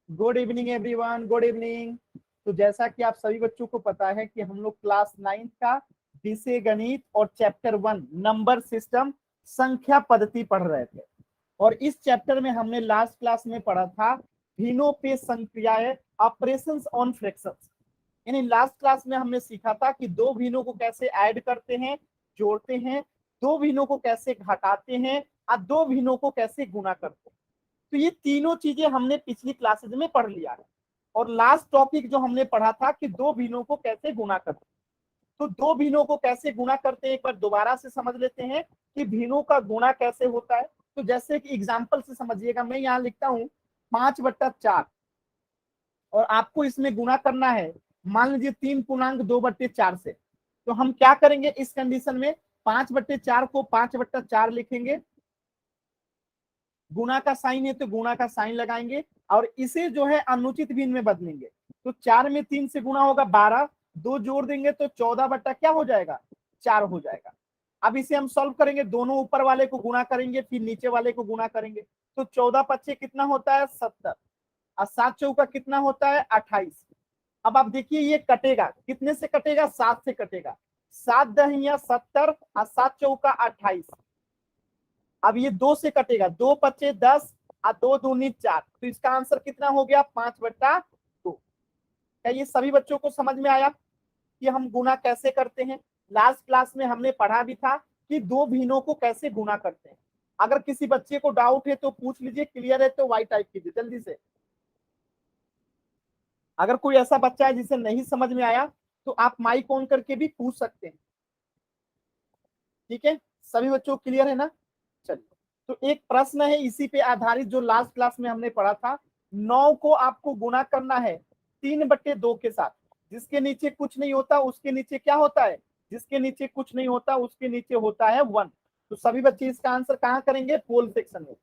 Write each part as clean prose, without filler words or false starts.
Good evening everyone, good evening. तो जैसा कि आप सभी बच्चों को पता है कि हम लोग क्लास 9 का विषय गणित और चैप्टर 1 नंबर सिस्टम संख्या पद्धति पढ़ रहे थे। और इस चैप्टर में हमने लास्ट क्लास में पढ़ा था भिन्नों पे संक्रियाएं, ऑपरेशंस ऑन फ्रैक्शंस। यानी लास्ट क्लास में हमने सीखा था कि दो भिन्नों को कैसे ऐड करते हैं, जोड़ते हैं, दो भिन्नों को कैसे घटाते हैं और दो भिन्नों को कैसे गुणा करते हैं। तो ये तीनों चीजें हमने पिछली क्लासेज में पढ़ लिया है। और लास्ट टॉपिक जो हमने पढ़ा था कि दो भिन्नों को कैसे गुणा करते हैं। तो दो भिन्नों को कैसे गुणा करते हैं एक बार दोबारा से समझ लेते हैं कि भिन्नों का गुणा कैसे होता है। तो जैसे कि एग्जाम्पल से समझिएगा, मैं यहाँ लिखता हूँ 5/4 और आपको इसमें गुणा करना है मान लीजिए 3.2/4 से। तो हम क्या करेंगे इस कंडीशन में, 5/4 को 5/4 लिखेंगे, गुणा का साइन है तो गुणा का साइन लगाएंगे और इसे जो है अनुचित भिन्न में बदलेंगे। तो 4 में 3 से गुणा होगा 12, 2 जोड़ देंगे तो 14 बट्टा क्या हो जाएगा, 4 हो जाएगा। अब इसे हम सॉल्व करेंगे, दोनों ऊपर वाले को गुणा करेंगे फिर नीचे वाले को गुणा करेंगे। तो 14×5 कितना होता है 70 और 7×4 कितना होता है 28। अब आप देखिए ये कटेगा, कितने से कटेगा, 7 से कटेगा। 7×10 70 और 7×4 28। अब ये 2 से कटेगा, 2×5 10 और 2×2 4। तो इसका आंसर कितना हो गया 5/2। क्या ये सभी बच्चों को समझ में आया कि हम गुणा कैसे करते हैं? लास्ट क्लास में हमने पढ़ा भी था कि दो भिन्नों को कैसे गुणा करते हैं। अगर किसी बच्चे को डाउट है तो पूछ लीजिए, क्लियर है तो वाई टाइप कीजिए जल्दी से। अगर कोई ऐसा बच्चा है जिसे नहीं समझ में आया तो आप माइक ऑन करके भी पूछ सकते हैं। ठीक है, सभी बच्चों को क्लियर है ना? चलिए, तो एक प्रश्न है इसी पे आधारित जो लास्ट क्लास में हमने पढ़ा था। 9 को आपको गुणा करना है 3/2 के साथ। जिसके नीचे कुछ नहीं होता उसके नीचे क्या होता है, जिसके नीचे कुछ नहीं होता उसके नीचे होता है 1। तो सभी बच्चे इसका आंसर कहाँ करेंगे, पोल सेक्शन में।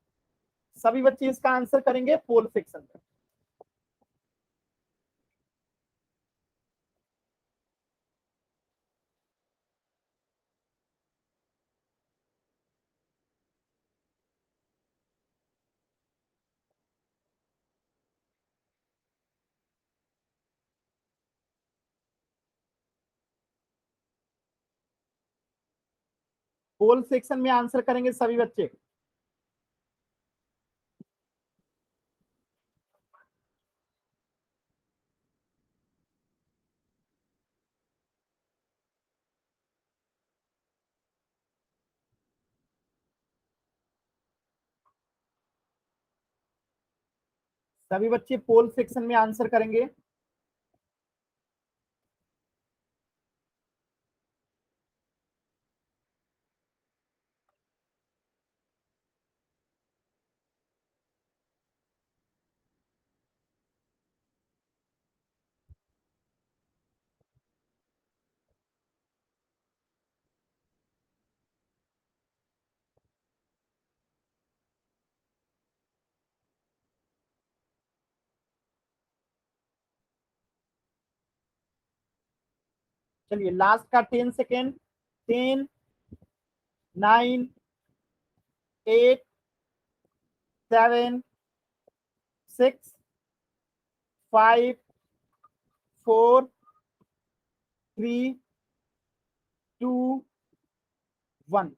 सभी बच्चे इसका आंसर करेंगे पोल सेक्शन में। पोल सेक्शन में आंसर करेंगे सभी बच्चे। सभी बच्चे पोल सेक्शन में आंसर करेंगे। चलिए लास्ट का 10 सेकेंड। 10 9 8 7 6 5 4 3 2 1।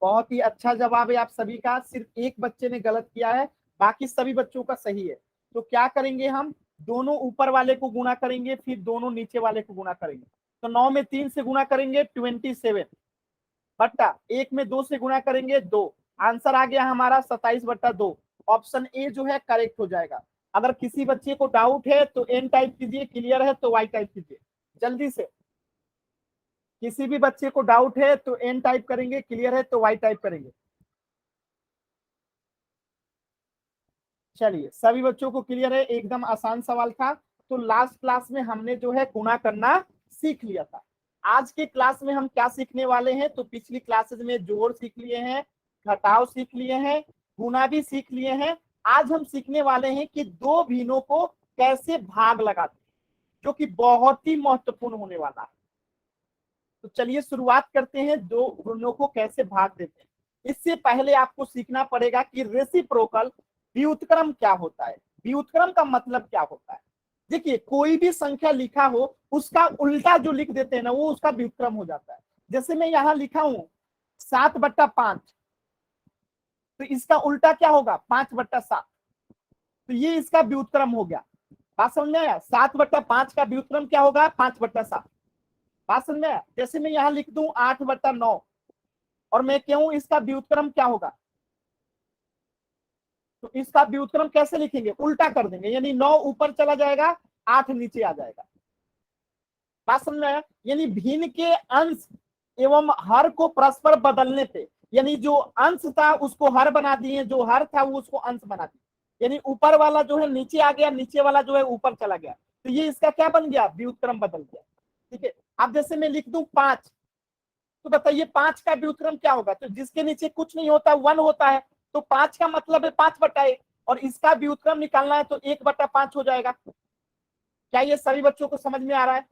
बहुत ही अच्छा जवाब है आप सभी का, सिर्फ एक बच्चे ने गलत किया है, बाकी सभी बच्चों का सही है। तो क्या करेंगे हम, दोनों ऊपर वाले को गुणा करेंगे फिर दोनों नीचे वाले को गुणा करेंगे। तो 9 में 3 से गुणा करेंगे 27 बट्टा 1 में 2 से गुणा करेंगे 2। आंसर आ गया हमारा 27/2। ऑप्शन ए जो है करेक्ट हो जाएगा। अगर किसी बच्चे को डाउट है तो एन टाइप कीजिए, क्लियर है तो वाई टाइप कीजिए जल्दी से। किसी भी बच्चे को डाउट है तो एन टाइप करेंगे, क्लियर है तो वाई टाइप करेंगे। चलिए सभी बच्चों को क्लियर है, एकदम आसान सवाल था। तो लास्ट क्लास में हमने जो है गुणा करना सीख लिया था। आज के क्लास में हम क्या सीखने वाले हैं, तो पिछली क्लासेज में जोड़ सीख लिए हैं, घटाव सीख लिए हैं, गुणा भी सीख लिए हैं। आज हम सीखने वाले हैं कि दो भिन्नों को कैसे भाग लगाते हैं, जो कि बहुत ही महत्वपूर्ण होने वाला है। तो चलिए शुरुआत करते हैं, दो भिन्नों को कैसे भाग देते हैं। इससे पहले आपको सीखना पड़ेगा कि रेसिप्रोकल व्युत्क्रम क्या होता है। व्युत्क्रम का मतलब क्या होता है? देखिए कोई भी संख्या लिखा हो उसका उल्टा जो लिख देते हैं ना वो उसका व्युत्क्रम हो जाता है। जैसे मैं यहां लिखा हूं 7/5, तो इसका उल्टा क्या होगा 5/7, तो ये इसका व्युत्क्रम हो गया। बात समझ में आया? 7/5 का व्युत्क्रम क्या होगा 5/7। बात समझ में आया? जैसे मैं यहाँ लिख दूं 8/9 और मैं कहूं इसका व्युत्क्रम क्या होगा, तो इसका व्युत्क्रम कैसे लिखेंगे, उल्टा कर देंगे, यानी 9 ऊपर चला जाएगा 8 नीचे आ जाएगा। बात समझ में आया? यानी भिन्न के अंश एवं हर को परस्पर बदलने पे, यानी जो अंश था उसको हर बना दिए, जो हर था वो उसको अंश बना दिए, यानी ऊपर वाला जो है नीचे आ गया, नीचे वाला जो है ऊपर चला गया, तो ये इसका क्या बन गया, व्युत्क्रम बदल गया। ठीक है, अब जैसे मैं लिख दूं 5, तो बताइए 5 का व्युत्क्रम क्या होगा, तो जिसके नीचे कुछ नहीं होता 1 होता है, तो 5 का मतलब है 5/1, और इसका व्युत्क्रम निकालना है तो 1/5 हो जाएगा। क्या ये सभी बच्चों को समझ में आ रहा है?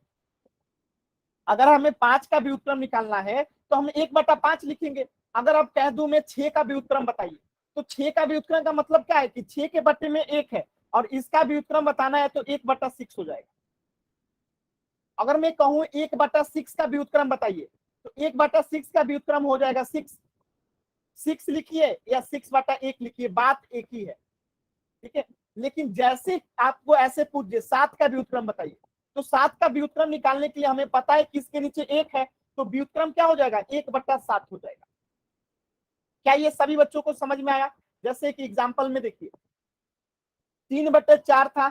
अगर हमें 5 का व्युत्क्रम निकालना है तो हम 1/5 लिखेंगे। अगर आप कह दूं मैं 6 का व्युत्क्रम बताइए, तो 6 का व्युत्क्रम का मतलब क्या है कि 6 के बट्टे में 1 है, और इसका व्युत्क्रम बताना है तो 1/6 हो जाएगा। अगर मैं कहूं 1/6 का व्युत्क्रम बताइए, तो 1/6 का व्युत्क्रम हो जाएगा 6। 6 लिखिए या 6/1 लिखिए, बात एक ही है। ठीक है, लेकिन जैसे आपको ऐसे पूछ दे 7 का व्युत्क्रम बताइए, तो 7 का व्युत्क्रम निकालने के लिए हमें पता है किसके नीचे 1 है, तो व्युत्क्रम क्या हो जाएगा 1/7 हो जाएगा। क्या ये सभी बच्चों को समझ में आया? जैसे कि एग्जाम्पल में देखिए 3/4 था,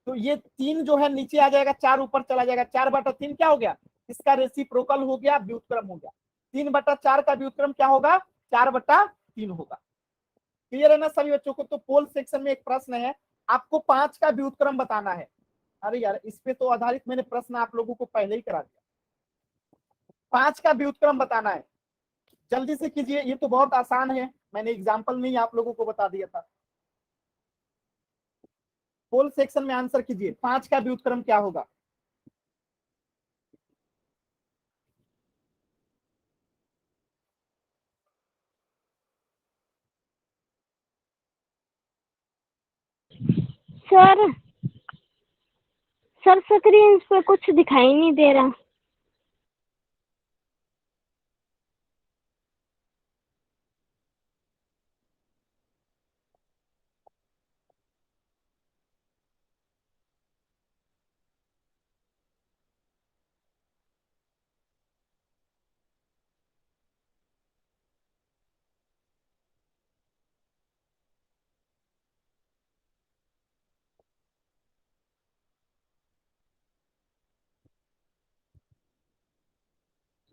तो ये 3 जो है नीचे आ जाएगा, 4 ऊपर चला जाएगा, 4/3 क्या हो गया, इसका रेसिप्रोकल हो गया, व्युत्क्रम हो गया। 3/4 का व्युत्क्रम क्या होगा, 4/3 होगा। क्लियर है ना सभी बच्चों को? तो पोल सेक्शन में एक प्रश्न है, आपको 5 का व्युत्क्रम बताना है। अरे यार इस पे तो आधारित मैंने प्रश्न आप लोगों को पहले ही करा दिया। 5 का व्युत्क्रम बताना है, जल्दी से कीजिए, ये तो बहुत आसान है, मैंने एग्जाम्पल में ही आप लोगों को बता दिया था। पोल सेक्शन में आंसर कीजिए, 5 का व्युत्क्रम क्या होगा। सर सर स्क्रीन पे कुछ दिखाई नहीं दे रहा।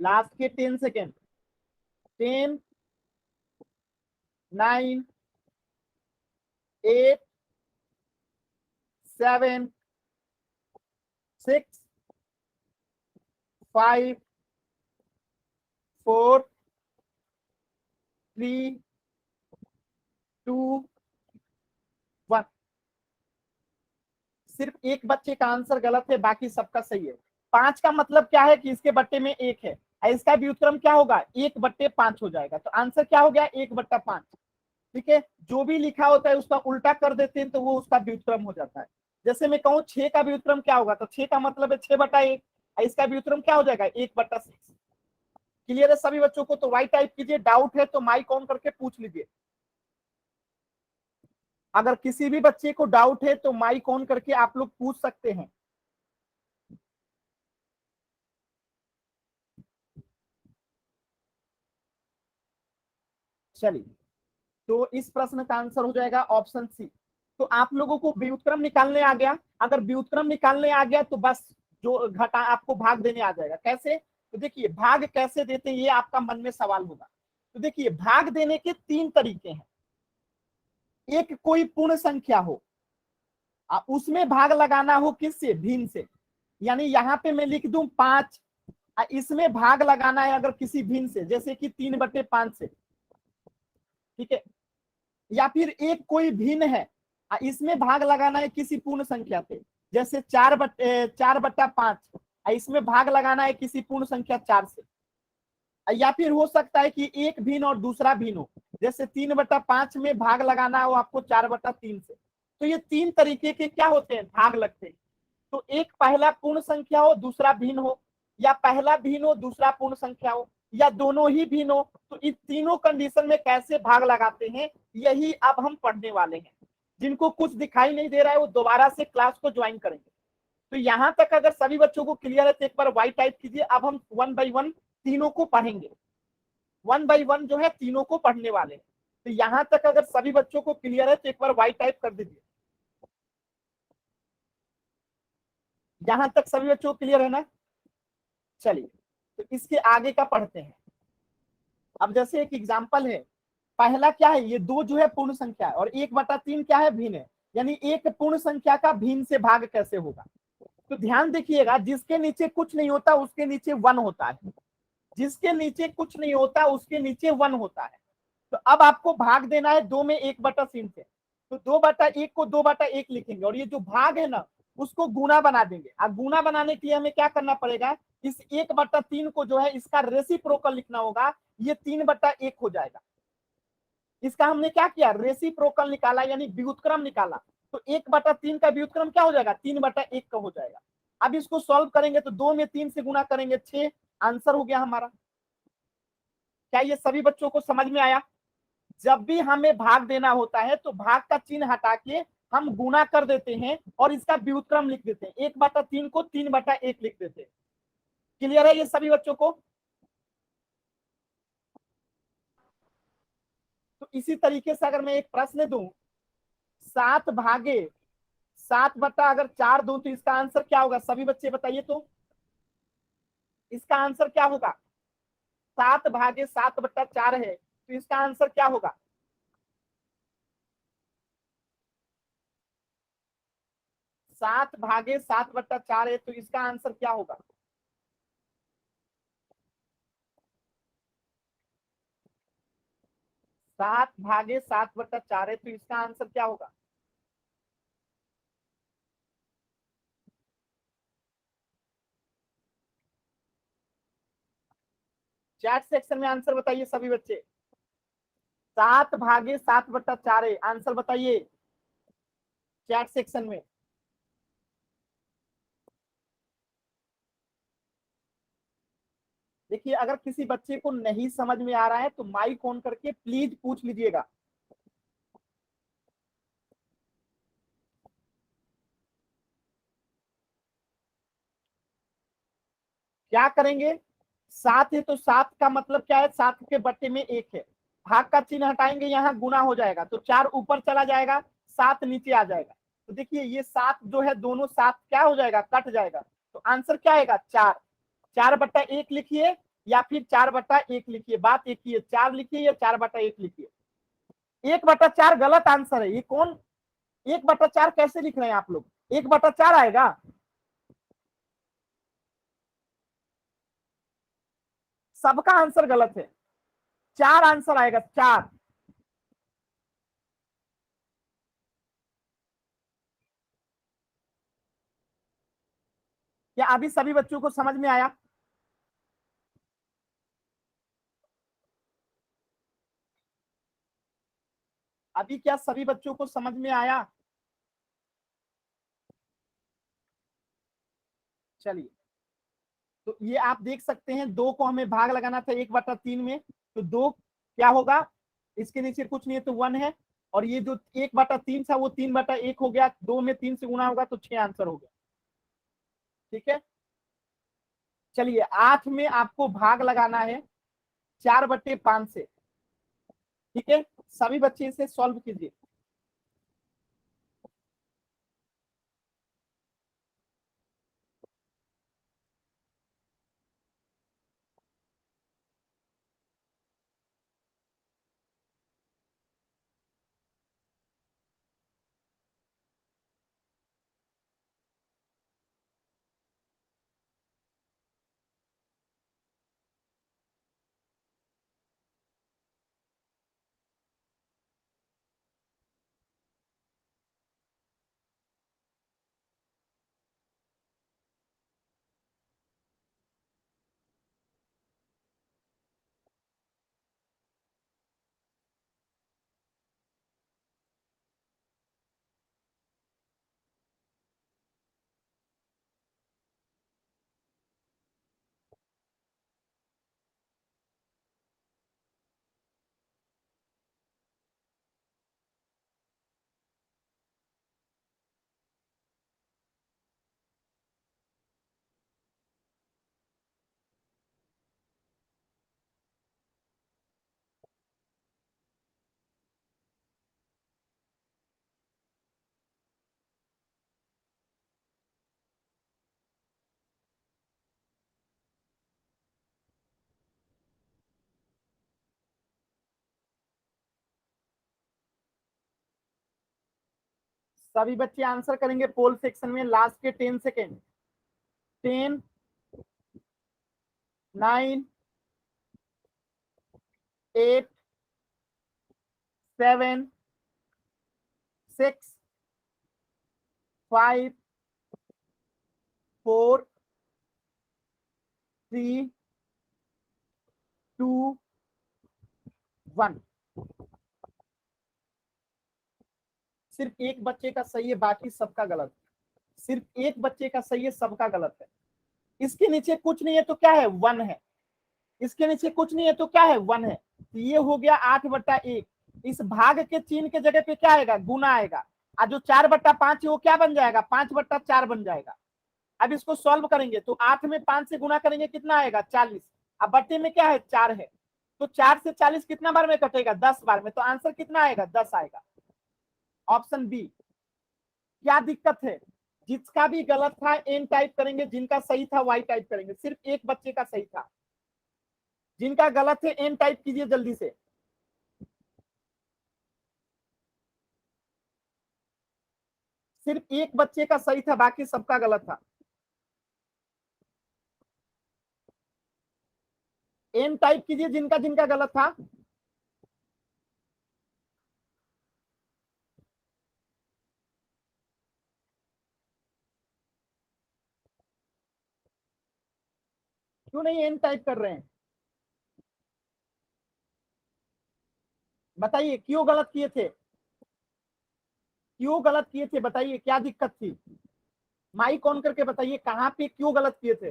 लास्ट के 10 सेकेंड, 10, 9, 8, 7, 6, 5, 4, 3, 2, 1। सिर्फ एक बच्चे का आंसर गलत है, बाकी सबका सही है। 5 का मतलब क्या है कि इसके बट्टे में 1 है, इसका व्युत्क्रम क्या होगा 1/5 हो जाएगा, तो आंसर क्या हो गया 1/5। ठीक है, जो भी लिखा होता है उसका उल्टा कर देते हैं तो वो उसका व्युत्क्रम हो जाता है। जैसे मैं कहूँ 6 का व्युत्क्रम क्या होगा, तो 6 का मतलब है 6/1, इसका व्युत्क्रम क्या हो जाएगा 1/6। क्लियर है सभी बच्चों को? तो वाई टाइप कीजिए, डाउट है तो माइक ऑन करके पूछ लीजिए। अगर किसी भी बच्चे को डाउट है तो माइक ऑन करके आप लोग पूछ सकते हैं। चलिए, तो इस प्रश्न का आंसर हो जाएगा ऑप्शन सी। तो आप लोगों को व्युत्क्रम निकालने आ गया, अगर व्युत्क्रम निकालने आ गया तो बस जो घटा आपको भाग देने आ जाएगा। कैसे, तो देखिए भाग कैसे देते हैं ये आपका मन में सवाल होगा। तो देखिए भाग देने के 3 तरीके हैं। एक कोई पूर्ण संख्या हो, उसमें भाग लगाना हो किससे, भिन्न से, यानी यहाँ पे मैं लिख दूं 5, इसमें भाग लगाना है अगर किसी भिन्न से, जैसे कि 3/5 से। ठीक है, या फिर एक कोई भिन्न है, इसमें भाग लगाना है किसी पूर्ण संख्या पे, जैसे 4/5, इसमें भाग लगाना है किसी पूर्ण संख्या 4 से। या फिर हो सकता है कि एक भिन्न और दूसरा भिन्न हो, जैसे 3/5 में भाग लगाना हो आपको 4/3 से। तो ये तीन तरीके के क्या होते हैं, भाग लगते हैं। तो एक पहला पूर्ण संख्या हो, दूसरा भिन्न हो, या पहला भिन्न हो दूसरा पूर्ण संख्या हो, या दोनों ही भिन्न हो। तो इस तीनों कंडीशन में कैसे भाग लगाते हैं, यही अब हम पढ़ने वाले हैं। जिनको कुछ दिखाई नहीं दे रहा है वो दोबारा से क्लास को ज्वाइन करेंगे। तो यहां तक अगर सभी बच्चों को क्लियर है तो एक बार वाई टाइप कीजिए। अब हम वन बाई वन तीनों को पढ़ेंगे, वन बाई वन जो है तीनों को पढ़ने वाले हैं। तो यहां तक अगर सभी बच्चों को क्लियर है तो एक बार वाई टाइप कर दीजिए। यहां तक सभी बच्चों को क्लियर है ना। चलिए, तो इसके आगे का पढ़ते हैं। अब जैसे एक एग्जाम्पल है, पहला क्या है, ये दो जो है पूर्ण संख्या है और 1/3 क्या है, भिन्न है। यानी एक पूर्ण संख्या का भिन्न से भाग कैसे होगा। तो ध्यान देखिएगा, जिसके नीचे कुछ नहीं होता उसके नीचे वन होता है, जिसके नीचे कुछ नहीं होता उसके नीचे वन होता है। तो अब आपको भाग देना है 2 में 1/3 से। तो 2/1 को 2/1 लिखेंगे और ये जो भाग है ना उसको गुना बना देंगे। अब गुना बनाने के लिए हमें क्या करना पड़ेगा, इस 1/3 को जो है इसका रेसिप्रोकल लिखना होगा, ये 3/1 हो जाएगा। इसका हमने क्या किया, रेसिप्रोकल निकाला यानी व्युत्क्रम निकाला। तो 1/3 का व्युत्क्रम क्या हो जाएगा, 3/1 का हो जाएगा। अब इसको सॉल्व करेंगे तो 2 में 3 से गुना करेंगे 6, आंसर हो गया हमारा। क्या ये सभी बच्चों को समझ में आया। जब भी हमें भाग देना होता है तो भाग का चिन्ह हटा के हम गुना कर देते हैं और इसका व्युत्क्रम लिख देते हैं, 1/3 को 3/1 लिख देते हैं। क्लियर है ये सभी बच्चों को। तो इसी तरीके से अगर मैं एक प्रश्न दूं, 7/7 अगर 4 दूं तो इसका आंसर क्या होगा, सभी बच्चे बताइए तो इसका आंसर क्या होगा। 7/7/4 है तो इसका आंसर क्या होगा। 7/7/4 है तो इसका आंसर क्या होगा। 7/7/4 है तो इसका आंसर क्या होगा। चैट सेक्शन में आंसर बताइए सभी बच्चे। 7/7/4 है, आंसर बताइए चैट सेक्शन में। देखिए, अगर किसी बच्चे को नहीं समझ में आ रहा है तो माइक ऑन करके प्लीज पूछ लीजिएगा। क्या करेंगे, 7 है तो 7 का मतलब क्या है, 7 के बट्टे में 1 है। भाग का चिन्ह हटाएंगे, यहाँ गुना हो जाएगा तो 4 ऊपर चला जाएगा, 7 नीचे आ जाएगा। तो देखिए ये 7 जो है दोनों 7 क्या हो जाएगा, कट जाएगा। तो आंसर क्या आएगा, 4। 4/1 लिखिए या फिर 4/1 लिखिए, बात एक ही है, 4 लिखिए या 4/1 लिखिए। 1/4 गलत आंसर है, ये कौन, 1/4 कैसे लिख रहे हैं आप लोग, 1/4 आएगा। सबका आंसर गलत है, 4 आंसर आएगा, 4। क्या अभी सभी बच्चों को समझ में आया। अभी क्या सभी बच्चों को समझ में आया। चलिए, तो ये आप देख सकते हैं, 2 को हमें भाग लगाना था 1/3 में। तो 2 क्या होगा, इसके नीचे कुछ नहीं है तो 1 है। और ये जो 1/3 था वो 3/1 हो गया, 2 में 3 से गुना होगा तो 6 आंसर हो गया। ठीक है, चलिए 8 में आपको भाग लगाना है 4/5 से। ठीक है, सभी बच्चे इसे सॉल्व कीजिए। सभी बच्चे आंसर करेंगे पोल सेक्शन में लास्ट के 10 सेकेंड। 10, 9, 8, 7, 6, 5, 4, 3, 2, 1। सिर्फ एक बच्चे का सही है, बाकी सबका गलत है। सिर्फ एक बच्चे का सही है, सबका गलत है। इसके नीचे कुछ नहीं है तो क्या है, 1 है। इसके नीचे कुछ नहीं है तो क्या है, 1 है। तो ये हो गया 8/1। इस भाग के चिन्ह के जगह पे क्या आएगा, गुना आएगा। और जो 4/5 है वो क्या बन जाएगा, 5/4 बन जाएगा। अब इसको सॉल्व करेंगे तो 8 में 5 से गुना करेंगे, कितना आएगा, 40। अब बट्टे में क्या है, 4 है। तो 4 से 40 कितना बार में कटेगा, 10 बार में। तो आंसर कितना आएगा, 10 आएगा। Option B. क्या दिक्कत है, जिसका भी गलत था एन टाइप करेंगे, जिनका सही था वाई टाइप करेंगे। सिर्फ एक बच्चे का सही था, जिनका गलत है एन टाइप कीजिए जल्दी से। सिर्फ एक बच्चे का सही था, बाकी सबका गलत था। एन टाइप कीजिए जिनका जिनका गलत था। क्यों नहीं एन टाइप कर रहे हैं, बताइए क्यों गलत किए थे, क्यों गलत किए थे, बताइए क्या दिक्कत थी। माइक ऑन करके बताइए कहाँ पे क्यों गलत किए थे।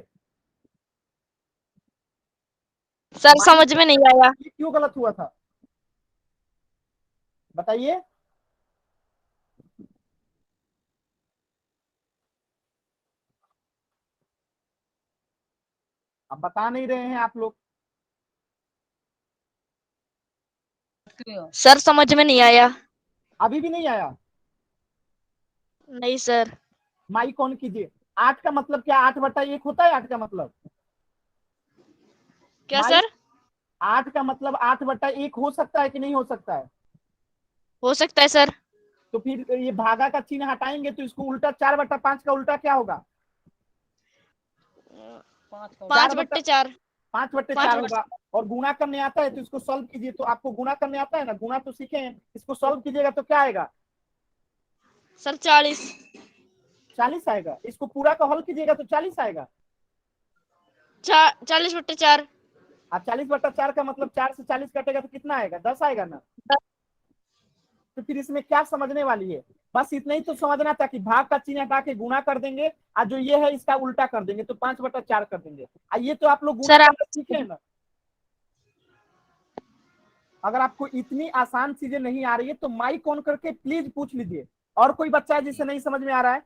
सर माइक समझ में नहीं आया। ये क्यों गलत हुआ था, बताइए। अब बता नहीं रहे हैं आप लोग। सर समझ में नहीं आया। अभी भी नहीं आया। नहीं सर। माइक ऑन कीजिए। 8 का मतलब क्या, 8/1 होता है 8 का मतलब। क्या माइक, सर? 8 का मतलब 8/1 हो सकता है कि नहीं हो सकता है। हो सकता है सर। तो फिर ये भागा का चिन्ह हटाएंगे तो इसको उल्टा 4/5 का उल्टा क्या होगा, 5 बट्टे 4। 5/4 5 होगा। और गुणा करने आता है तो इसको सॉल्व कीजिए। तो आपको गुणा करने आता है ना, गुणा तो सीखे हैं, इसको सॉल्व कीजिएगा तो क्या आएगा, सर 40। 40 आएगा। इसको पूरा का हल कीजिएगा तो 40 आएगा। 40 बट्टे 4। और 40/4 का मतलब 4 से 40 कटेगा तो कितना आएगा, 10 आएगा ना। तो फिर इसमें क्या समझने वाली है, बस इतना ही तो समझना था कि भाग का चिन्ह हटा के गुणा कर देंगे, और जो ये है इसका उल्टा कर देंगे तो 5/4 कर देंगे। ये तो आप लोग गुणा सर आप करना सीखे हैं ना। अगर आपको इतनी आसान चीजें नहीं आ रही है तो माइक ऑन करके प्लीज पूछ लीजिए। और कोई बच्चा है जिसे नहीं समझ में आ रहा है,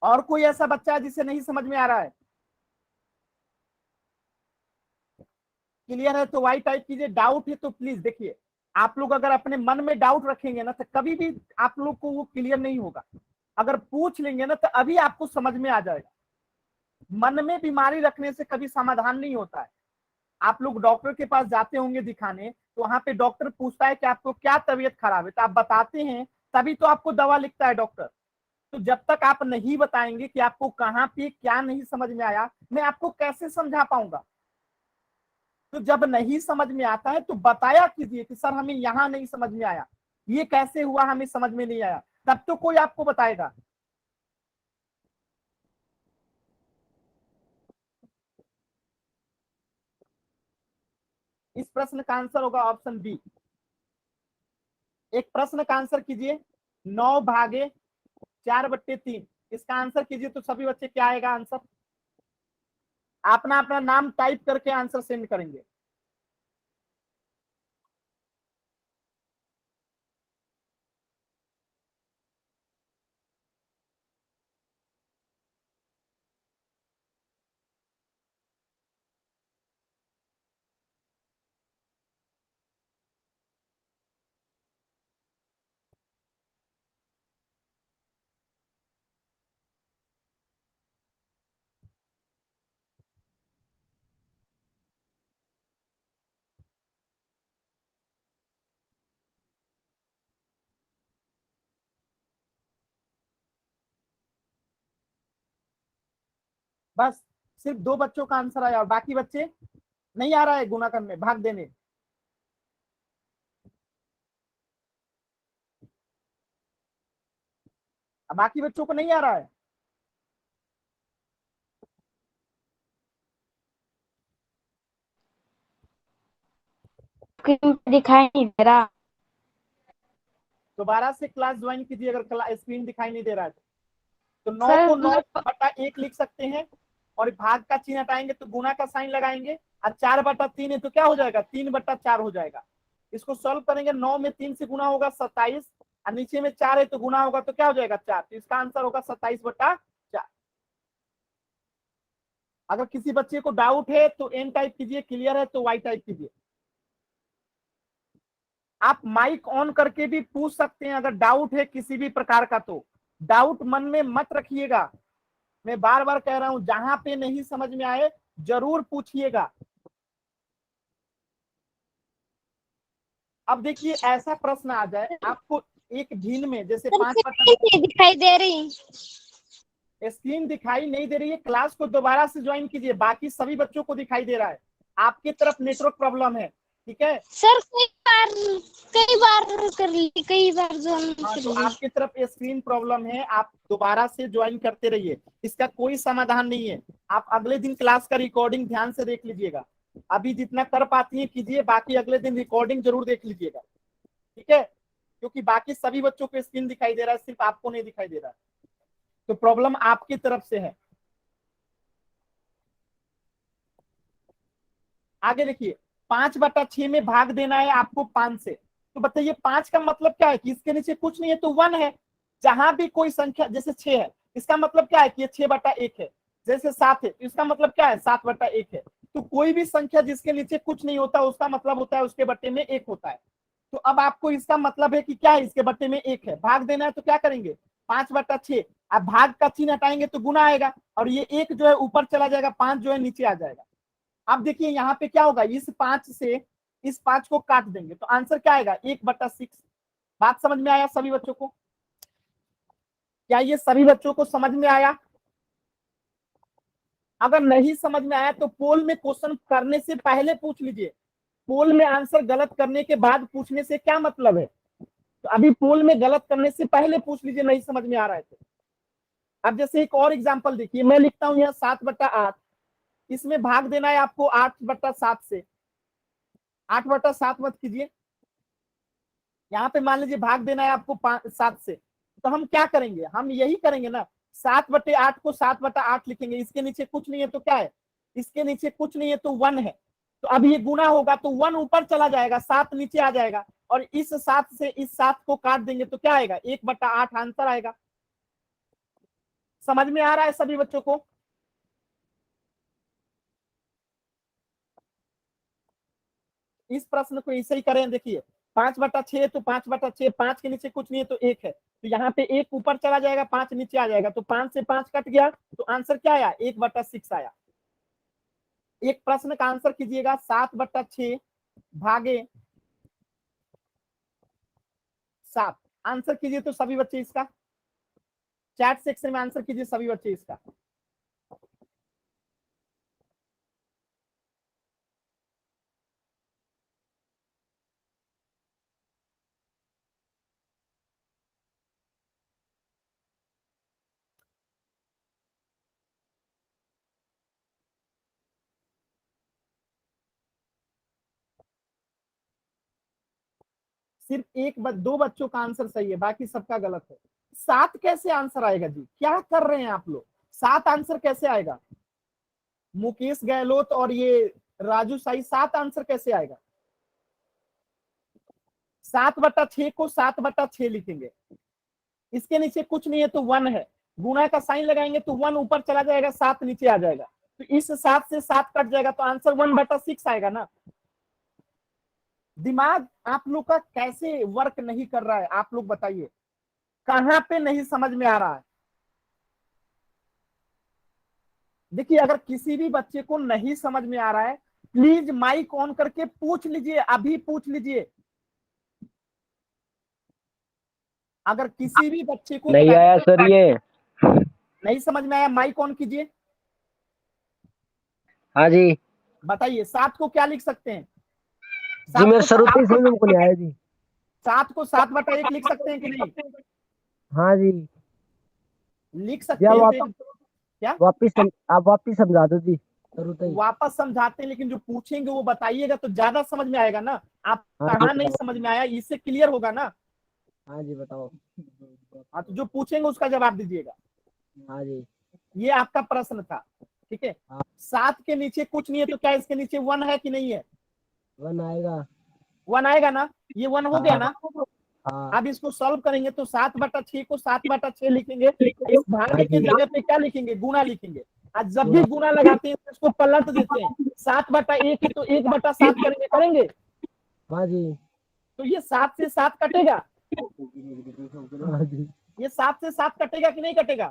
और कोई ऐसा बच्चा है जिसे नहीं समझ में आ रहा है। क्लियर है तो वाई टाइप कीजिए, डाउट है तो प्लीज देखिए। आप लोग अगर अपने मन में डाउट रखेंगे ना तो कभी भी आप लोग को वो क्लियर नहीं होगा। अगर पूछ लेंगे ना तो अभी आपको समझ में आ जाएगा। मन में बीमारी रखने से कभी समाधान नहीं होता है। आप लोग डॉक्टर के पास जाते होंगे दिखाने, तो वहां पे डॉक्टर पूछता है कि आपको क्या तबीयत खराब है, तो आप बताते हैं, तभी तो आपको दवा लिखता है डॉक्टर। तो जब तक आप नहीं बताएंगे कि आपको कहाँ पे क्या नहीं समझ में आया, मैं आपको कैसे समझा पाऊंगा। तो जब नहीं समझ में आता है तो बताया कीजिए कि सर हमें यहाँ नहीं समझ में आया, ये कैसे हुआ हमें समझ में नहीं आया, तब तो कोई आपको बताएगा। इस प्रश्न का आंसर होगा ऑप्शन बी। एक प्रश्न का आंसर कीजिए, 9/4/3। इसका आंसर कीजिए तो सभी बच्चे क्या आएगा आंसर। अपना अपना नाम टाइप करके आंसर सेंड करेंगे। बस सिर्फ 2 बच्चों का आंसर आया और बाकी बच्चे नहीं आ रहा है गुना करने, भाग देने। अब बाकी बच्चों को नहीं आ रहा है। स्क्रीन पे दिखाई नहीं दे रहा। दोबारा से क्लास ज्वाइन कीजिए अगर स्क्रीन दिखाई नहीं दे रहा है तो 9 सर को 9/1 लिख सकते हैं और भाग का चिन्ह हटाएंगे तो गुना का साइन लगाएंगे और 4/3 है तो क्या हो जाएगा, 3/4 हो जाएगा। इसको सॉल्व करेंगे, 9 में 3 से गुना होगा 27 और नीचे में 4 है तो गुना होगा तो क्या हो जाएगा 4, तो इसका आंसर होगा 27/4। अगर किसी बच्चे को डाउट है तो एन टाइप कीजिए, क्लियर है तो वाई टाइप कीजिए। आप माइक ऑन करके भी पूछ सकते हैं अगर डाउट है किसी भी प्रकार का, तो डाउट मन में मत रखिएगा। मैं बार बार कह रहा हूं, जहां पे नहीं समझ में आए जरूर पूछिएगा। अब देखिए ऐसा प्रश्न आ जाए आपको एक दिन में, जैसे सर 5/, स्क्रीन नहीं दिखाई दे रही। स्क्रीन दिखाई नहीं दे रही है, क्लास को दोबारा से ज्वाइन कीजिए, बाकी सभी बच्चों को दिखाई दे रहा है, आपकी तरफ नेटवर्क प्रॉब्लम है, ठीक है। सर कई बार कर ली, कई बार ज्वाइन हाँ कर तो ली। आपकी तरफ स्क्रीन प्रॉब्लम है, आप दोबारा से ज्वाइन करते रहिए, इसका कोई समाधान नहीं है। आप अगले दिन क्लास का रिकॉर्डिंग ध्यान से देख लीजिएगा, अभी जितना कर पाती है कीजिए, बाकी अगले दिन रिकॉर्डिंग जरूर देख लीजिएगा, ठीक है। क्योंकि बाकी सभी बच्चों को स्क्रीन दिखाई दे रहा है, सिर्फ आपको नहीं दिखाई दे रहा है, तो प्रॉब्लम आपकी तरफ से है। आगे देखिए, 5/6 में भाग देना है आपको 5 से, तो बताइए 5 का मतलब क्या है कि इसके नीचे कुछ नहीं है तो 1 है। जहां भी कोई संख्या, जैसे 6 है, इसका मतलब क्या है कि ये 6/1 है। जैसे 7 है तो इसका मतलब क्या है, 7/1 है। तो कोई भी संख्या जिसके नीचे कुछ नहीं होता उसका मतलब होता है उसके बट्टे में 1 होता है। तो अब आपको इसका मतलब है कि क्या है, इसके बट्टे में 1 है, भाग देना है तो क्या करेंगे, 5/6। अब भाग का चिन्ह हटाएंगे तो गुना आएगा और ये 1 जो है ऊपर चला जाएगा, 5 जो है नीचे आ जाएगा। अब देखिए यहाँ पे क्या होगा, इस 5 से इस 5 को काट देंगे तो आंसर क्या आएगा, 1/6। बात समझ में आया सभी बच्चों को? क्या ये सभी बच्चों को समझ में आया? अगर नहीं समझ में आया तो पोल में क्वेश्चन करने से पहले पूछ लीजिए, पोल में आंसर गलत करने के बाद पूछने से क्या मतलब है। तो अभी पोल में गलत करने से पहले पूछ लीजिए, नहीं समझ में आ रहा है तो। अब जैसे एक और एग्जांपल देखिए, मैं लिखता हूं यहाँ 7/8, इसमें भाग देना है आपको 8/7 से। 8/7 मत कीजिए, यहाँ पे मान लीजिए भाग देना है आपको 7 से, तो हम क्या करेंगे, हम यही करेंगे ना, 7/8 को 7/8 लिखेंगे, इसके नीचे कुछ नहीं है तो क्या है, इसके नीचे कुछ नहीं है तो 1 है। तो अब ये गुना होगा तो 1 ऊपर चला जाएगा, 7 नीचे आ जाएगा और इस 7 से इस 7 को काट देंगे तो क्या आएगा, 1/8 आंसर आएगा। समझ में आ रहा है सभी बच्चों को? इस प्रश्न को ऐसे ही करें, देखिए 5/6 तो 5/6, 5 के नीचे कुछ नहीं है तो 1 है, तो यहाँ पे 1 ऊपर चला जाएगा, 5 नीचे आ जाएगा, तो 5 से 5 कट गया तो आंसर क्या आया, 1/6 आया। एक प्रश्न का आंसर कीजिएगा, 7/6 भागे 7, आंसर कीजिए तो सभी बच्चे इसका, चैट सेक्शन में आंसर कीजिए सभी बच्चे इसका। सिर्फ दो बच्चों का आंसर सही है, बाकी सबका गलत है। 7 कैसे आंसर आएगा जी, क्या कर रहे हैं आप लोग, 7 आंसर कैसे आएगा? मुकेश गहलोत और ये राजू साई, 7 आंसर कैसे आएगा? 7/6 को 7/6 लिखेंगे, इसके नीचे कुछ नहीं है तो 1 है, गुणा का साइन लगाएंगे तो 1 ऊपर चला जाएगा, 7 नीचे आ जाएगा, तो इस 7 से 7 कट जाएगा तो आंसर 1/6 आएगा ना। दिमाग आप लोग का कैसे वर्क नहीं कर रहा है, आप लोग बताइए, कहां पे नहीं समझ में आ रहा है? देखिए अगर किसी भी बच्चे को नहीं समझ में आ रहा है, प्लीज माइक ऑन करके पूछ लीजिए, अभी पूछ लीजिए। अगर किसी भी बच्चे को नहीं आया सर, ये नहीं समझ में आया, माइक ऑन कीजिए। हाँ जी। बताइए 7 को क्या लिख सकते हैं? जी 7 मेरे को शुरू से ही समझ में को नहीं आया जी। 7 को 7/1 लिख सकते हैं कि नहीं? हाँ जी। लिख जी सकते हैं तो क्या आप वापिस समझा दो जी शुरू से ही। वापस समझाते हैं, लेकिन जो पूछेंगे वो बताइएगा तो ज्यादा समझ में आएगा ना। आप हाँ जी कहाँ नहीं बताओ। समझ में आया इससे क्लियर होगा ना। हाँ जी बताओ। हाँ, तो जो पूछेंगे उसका जवाब दीजिएगा। हाँ जी। ये आपका प्रश्न था, ठीक है। हाँ। 7 के नीचे कुछ नहीं है तो क्या इसके नीचे 1 है कि नहीं है? 1 आएगा। 1 आएगा ना, ये 1 हो गया हाँ। ना। हाँ। अब इसको सॉल्व करेंगे तो 7/6 को 7/6 लिखेंगे, इस भाग हाँ के जी। जगह पे क्या लिखेंगे? गुणा लिखेंगे। आज जब भी पूरा। गुणा लगाते हैं तो इसको पलट देते हैं। 7/1 है तो 1/7 करेंगे करेंगे हाँ जी। तो ये 7 से 7 कटेगा। हाँ जी। ये 7 से 7 कटेगा कि नहीं कटेगा?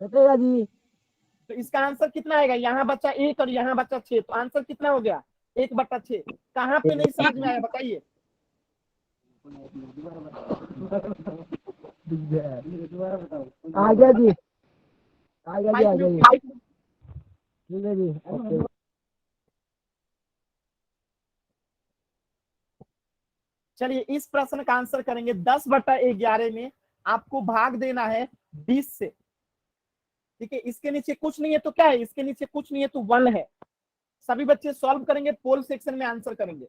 कटेगा जी। तो इसका आंसर कितना आएगा? यहाँ बचा 1 और यहाँ बचा 6, तो आंसर कितना हो गया? 1/6। कहाँ पे नहीं समझ में आया बताइए? आ गया जी। आ गया जी। माइक आ गया म्यूट जी। कीजिए। ठीक है जी। ओके। चलिए इस प्रश्न का आंसर करेंगे। 10/11 में आपको भाग देना है 20 से, ठीक है। इसके नीचे कुछ नहीं है तो क्या है? इसके नीचे कुछ नहीं है तो 1 है। सभी बच्चे सॉल्व करेंगे, पोल सेक्शन में आंसर करेंगे।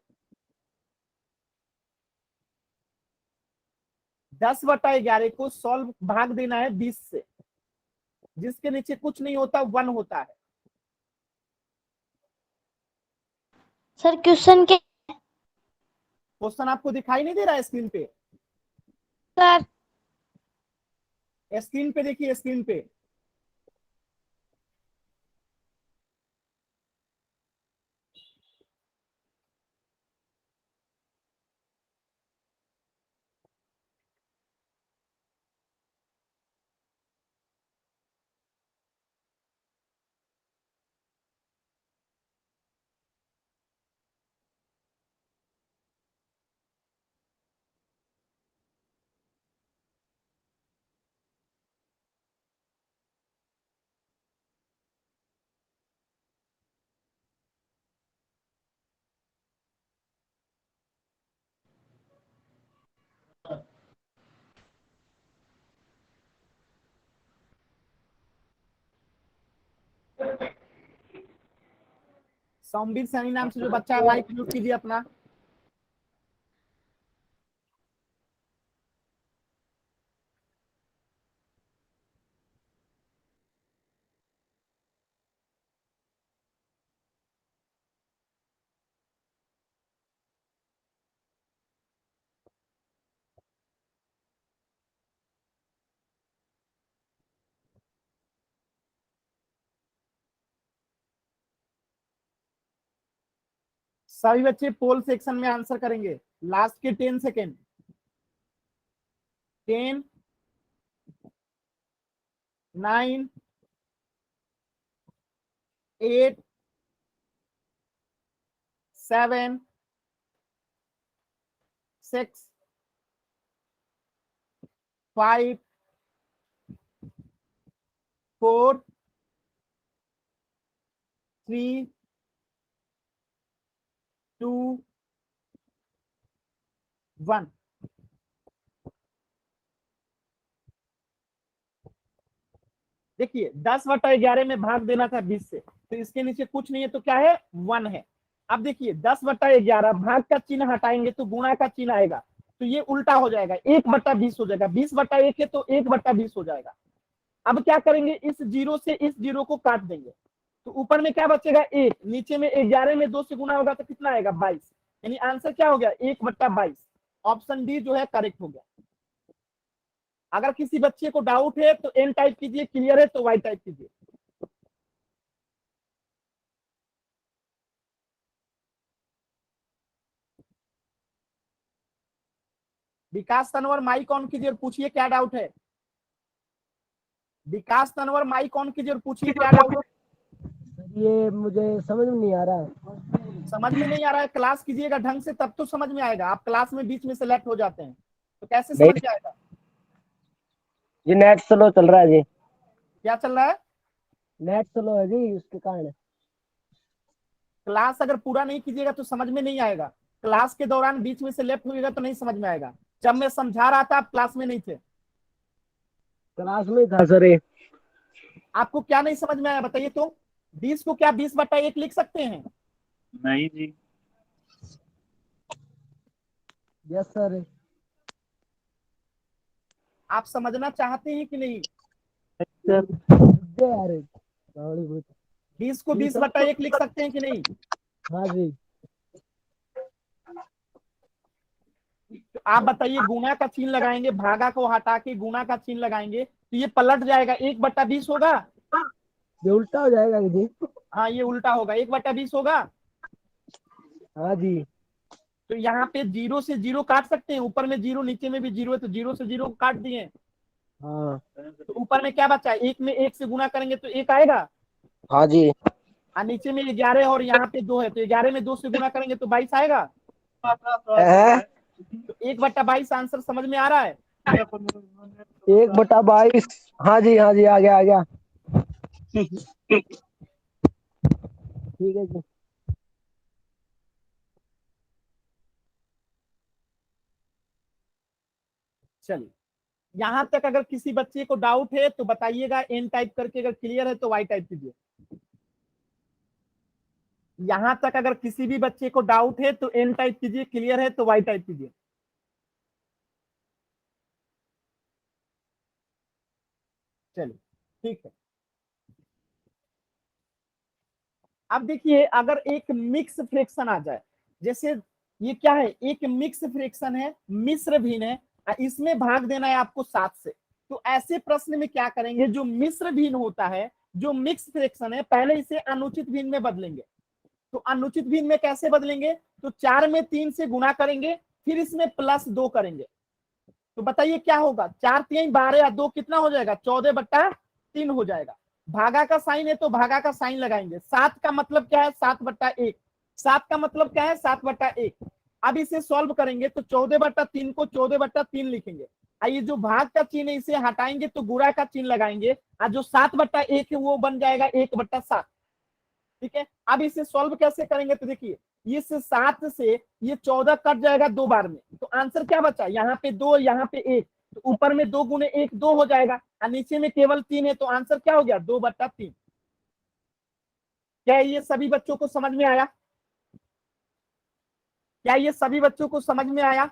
10/11 को सॉल्व भाग देना है 20 से, जिसके नीचे कुछ नहीं होता 1 होता है। सर क्वेश्चन के क्वेश्चन आपको दिखाई नहीं दे रहा है स्क्रीन पे? सर स्क्रीन पे देखिए, स्क्रीन पे। सौम्बीर सैनी नाम से जो बच्चा है, माइक म्यूट कीजिए अपना। सभी बच्चे पोल सेक्शन में आंसर करेंगे। लास्ट के 10 सेकेंड। 10, 9, 8, 7, 6, 5, 4, 3, 2, 1। देखिए 10/11 में भाग देना था 20 से, तो इसके नीचे कुछ नहीं है तो क्या है? 1 है। अब देखिए 10/11 भाग का चिन्ह हटाएंगे तो गुणा का चिन्ह आएगा, तो ये उल्टा हो जाएगा, 1/20 हो जाएगा। 20/1 है तो 1/20 हो जाएगा। अब क्या करेंगे? इस जीरो से इस जीरो को काट देंगे, तो ऊपर में क्या बचेगा? 1। नीचे में 11 में 2 से गुना होगा तो कितना आएगा? 22। यानी आंसर क्या हो गया? 1/22। ऑप्शन डी जो है करेक्ट हो गया। अगर किसी बच्चे को डाउट है तो एन टाइप कीजिए, क्लियर है तो वाई टाइप कीजिए। विकास तनवर माइक ऑन कीजिए और पूछिए क्या डाउट है। विकास तनवर माइक ऑन कीजिए और पूछिए क्या डाउट है। सर ये मुझे समझ में नहीं आ रहा है। समझ में नहीं आ रहा है? क्लास कीजिएगा ढंग से तब तो समझ में आएगा। आप क्लास में बीच में सेलेक्ट हो जाते हैं तो कैसे नहीं समझ में आएगा? जी नेट स्लो चल रहा है जी। क्या चल रहा है? नेट स्लो है जी उसके कारण। क्लास अगर पूरा नहीं कीजिएगा तो समझ में नहीं आएगा। क्लास के दौरान बीच में से लेफ्ट होइएगा तो नहीं समझ में आएगा। जब मैं समझा रहा था आप क्लास में नहीं थे। क्लास में था सर ये। आपको क्या नहीं समझ में आया बताइए तो? 20 को क्या 20/1 लिख सकते हैं? नहीं जी। Yes sir. आप समझना चाहते हैं कि नहीं? सर दे यार गाड़ी बहुत। 20 को 20/1 लिख सकते हैं कि नहीं? हाँ जी। तो आप बताइए, गुना का चिन्ह लगाएंगे, भागा को हटा के गुना का चिन्ह लगाएंगे तो ये पलट जाएगा, 1/20 होगा। ये उल्टा हो जाएगा जी। हाँ ये उल्टा होगा, 1/20 होगा। हाँ जी। तो यहाँ पे 0 से 0 काट सकते हैं, ऊपर में 0 नीचे में भी 0 है तो 0 से 0 काट दिए। हाँ। तो ऊपर में क्या बचा? 1 में 1 से गुना करेंगे तो 1 आएगा, हाँ जी। और नीचे में 11 और यहाँ पे 2 है तो 11 में 2 से गुना करेंगे तो 22 आएगा। है तो 1/22 आंसर समझ में आ रहा है? 1/22। हाँ जी हाँ जी, आ गया आ गया। ठीक है जी। चलिए, यहाँ तक अगर किसी बच्चे को डाउट है तो बताइएगा, एन टाइप करके, अगर क्लियर है तो वाई टाइप कीजिए। यहाँ तक अगर किसी भी बच्चे को डाउट है तो एन टाइप कीजिए, क्लियर है तो वाई टाइप कीजिए। चलिए ठीक है। अब देखिए, अगर एक मिक्स फ्रैक्शन आ जाए, जैसे ये क्या है, एक मिक्स फ्रैक्शन है, मिश्र भिन्न है, इसमें भाग देना है आपको 7 से। तो ऐसे प्रश्न में क्या करेंगे, जो मिश्र भिन्न होता है, जो मिक्स फ्रैक्शन है, पहले इसे अनुचित भिन्न में बदलेंगे। तो अनुचित भिन्न में कैसे बदलेंगे? तो 4 में 3 से गुणा करेंगे, फिर इसमें +2 करेंगे। तो बताइए क्या होगा? 4 3 12 या 2 कितना हो जाएगा? 14/3 हो जाएगा। भागा का साइन है तो भागा का साइन लगाएंगे। 7 का मतलब क्या है? 7/1। 7 का मतलब क्या है? 7/1। अब इसे सॉल्व करेंगे तो 14/3 को 14/3 लिखेंगे। ये जो भाग का चिन्ह है इसे हटाएंगे तो गुणा का चिन्ह लगाएंगे, और जो 7/1 है वो बन जाएगा 1/7। ठीक है। अब इसे सॉल्व कैसे करेंगे? तो देखिए, इस 7 से ये 14 कट जाएगा 2 बार में, तो आंसर क्या बचा? यहाँ पे 2, यहाँ पे 1, तो ऊपर में 2 गुने 1 2 हो जाएगा, और नीचे में केवल 3 है, तो आंसर क्या हो गया? 2/3। क्या ये सभी बच्चों को समझ में आया? क्या ये सभी बच्चों को समझ में आया?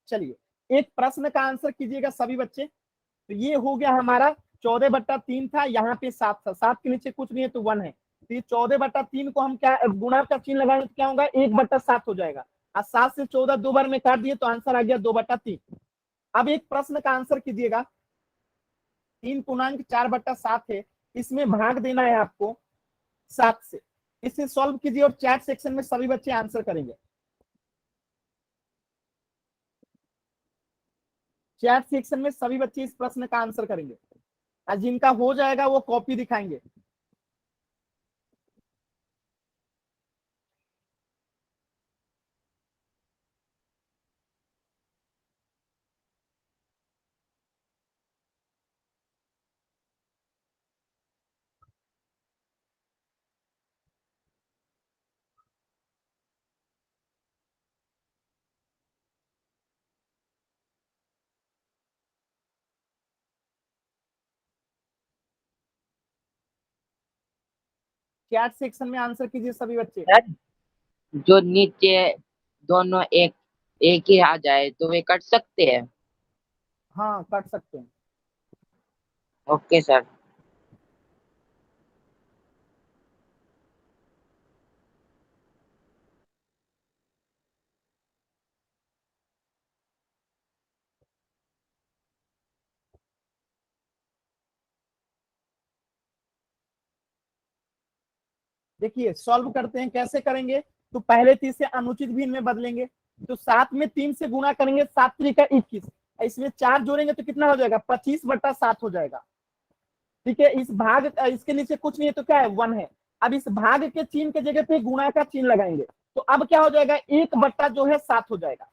चलिए, एक प्रश्न का आंसर कीजिएगा सभी बच्चे। तो ये हो गया हमारा 14/3 था, यहाँ पे 7 था, 7 के नीचे कुछ नहीं है तो 1 है। तो ये 14/3 को हम क्या गुणा का चिन्ह लगाएंगे तो क्या होगा? 1/7 हो जाएगा, और 7 से 14 2 बार में काट दिए तो आंसर आ गया 2/3। अब एक प्रश्न का आंसर कीजिएगा, 3×4/7 है, इसमें भाग देना है आपको 7 से। इसे सॉल्व कीजिए और चैट सेक्शन में सभी बच्चे आंसर करेंगे। चैट सेक्शन में सभी बच्चे इस प्रश्न का आंसर करेंगे, और जिनका हो जाएगा वो कॉपी दिखाएंगे। चैट सेक्शन में आंसर कीजिए सभी बच्चे। सर जो नीचे दोनों एक एक ही आ जाए तो वे कट सकते हैं? हाँ कट सकते हैं। Okay sir. देखिए सॉल्व करते हैं, कैसे करेंगे? तो पहले 3 से अनुचित भिन्न में बदलेंगे, तो 7 में 3 से गुणा करेंगे, 7 3 21, इसमें 4 जोड़ेंगे तो कितना हो जाएगा? 25/7 हो जाएगा। ठीक है। इस भाग, इसके नीचे कुछ नहीं है तो क्या है? 1 है। अब इस भाग के चिन्ह के जगह पे गुणा का चिन्ह लगाएंगे, तो अब क्या हो जाएगा? 1 बट्टा जो है 7 हो जाएगा।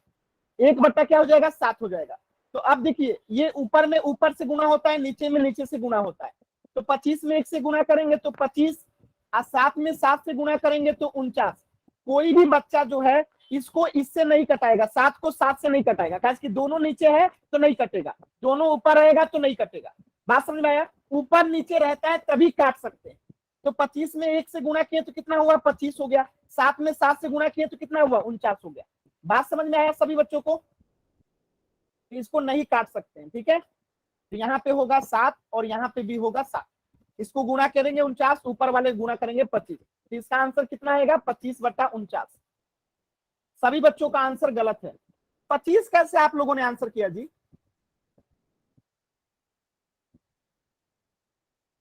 1 बट्टा क्या हो जाएगा? 7 हो जाएगा। तो अब देखिए ये ऊपर में ऊपर से गुना होता है, नीचे में नीचे से गुना होता है। तो 25 में 1 से गुना करेंगे तो 25, और 7 में 7 से गुना करेंगे तो 49। कोई भी बच्चा जो है इसको इससे नहीं कटाएगा, 7 को 7 से नहीं कटाएगा, क्योंकि दोनों नीचे है तो नहीं कटेगा, दोनों ऊपर रहेगा तो नहीं कटेगा। बात समझ में आया? ऊपर नीचे रहता है तभी काट सकते हैं। तो 25 में 1 से गुना किए तो कितना हुआ? 25 हो गया। 7 में 7 से गुना किए तो कितना हुआ? 49 हो गया। बात समझ में आया सभी बच्चों को? तो इसको नहीं काट सकते हैं, ठीक है। तो यहाँ पे होगा 7 और यहाँ पे भी होगा 7। इसको गुना करेंगे 49, ऊपर वाले गुना करेंगे 25। तो इसका आंसर कितना आएगा? 25/49। सभी बच्चों का आंसर गलत है। 25 कैसे आप लोगों ने आंसर किया जी?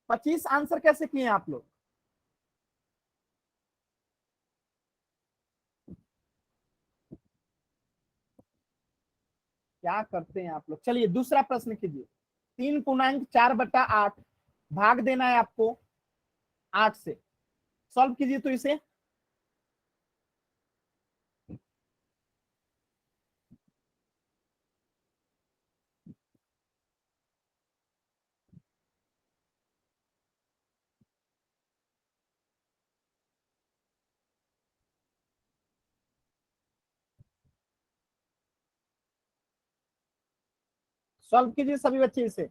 25 आंसर कैसे किए आप लोग? क्या करते हैं आप लोग? चलिए दूसरा प्रश्न कीजिए। 3/4/8 भाग देना है आपको 8 से। सॉल्व कीजिए तो इसे। सॉल्व कीजिए सभी बच्चे इसे।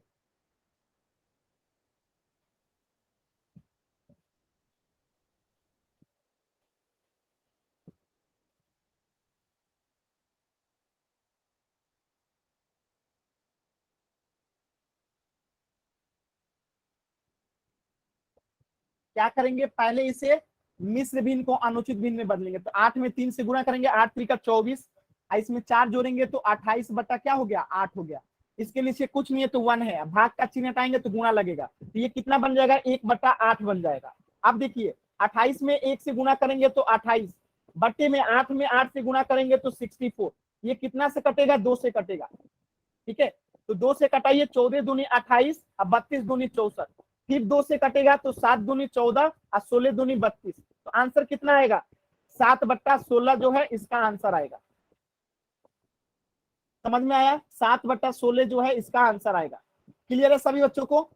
क्या करेंगे? पहले इसे मिश्र भिन्न को अनुचित भिन्न में बदलेंगे। तो 8 में 3 से गुणा करेंगे, 8 3 24, इसमें 4 जोड़ेंगे तो 28 बटा क्या हो गया? 8 हो गया। इसके नीचे कुछ नहीं है तो 1 है, भाग का चिन्ह हटाएंगे तो गुणा लगेगा। तो ये कितना बन जाएगा? 1/8 बन जाएगा। अब देखिए 28 में 1 से गुणा करेंगे तो 28, बट्टे में 8 में 8 से गुणा करेंगे तो 64। ये कितना से कटेगा? 2 से कटेगा, ठीक है। तो 2 से कटाइए, 14 दूनी 28 और 32 दूनी 64। फिर 2 से कटेगा तो 7 दूनी 14 और 16 दूनी 32। तो आंसर कितना आएगा? 7/16 जो है इसका आंसर आएगा। समझ में आया? 7/16 जो है इसका आंसर आएगा। क्लियर है सभी बच्चों को?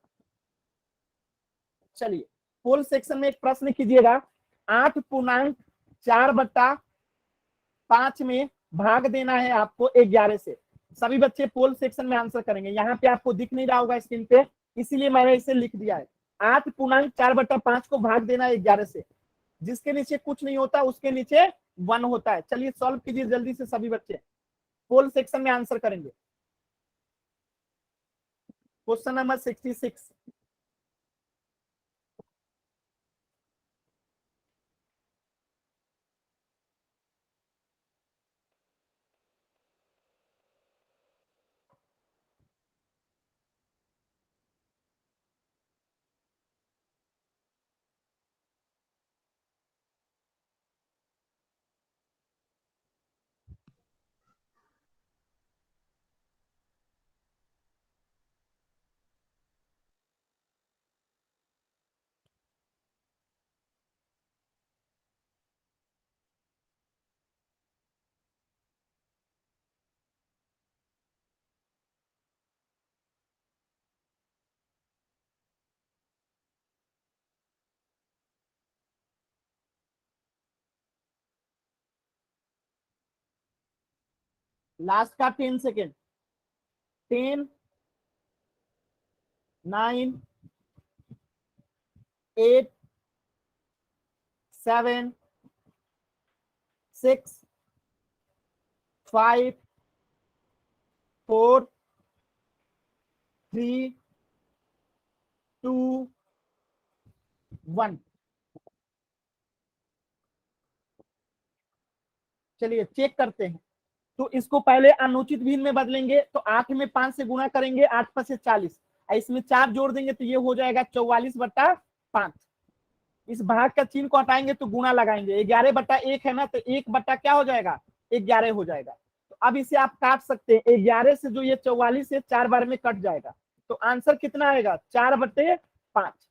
चलिए पोल सेक्शन में एक प्रश्न कीजिएगा। 8/4/5 में भाग देना है आपको 11 से। सभी बच्चे पोल सेक्शन में आंसर करेंगे। यहाँ पे आपको दिख नहीं रहा होगा स्क्रीन पे, इसीलिए मैंने इसे लिख दिया है। 8/4/5 को भाग देना है 11 से। जिसके नीचे कुछ नहीं होता उसके नीचे 1 होता है। चलिए सॉल्व कीजिए जल्दी से सभी बच्चे, पोल सेक्शन में आंसर करेंगे। Question number 66। लास्ट का 10 सेकेंड। 10 9 8 7 6 5 4 3 2 1। चलिए चेक करते हैं। तो इसको पहले अनुचित भिन्न में बदलेंगे। तो 8 में 5 से गुणा करेंगे, 8 5 40, इसमें 4 जोड़ देंगे तो ये हो जाएगा 44/5। इस भाग का चिन्ह को हटाएंगे तो गुणा लगाएंगे, 11/1 है ना, तो 1 बटा क्या हो जाएगा? 11 हो जाएगा। तो अब इसे आप काट सकते हैं। 11 से जो ये 44 है 4 बार में कट जाएगा। तो आंसर कितना आएगा? 4/5।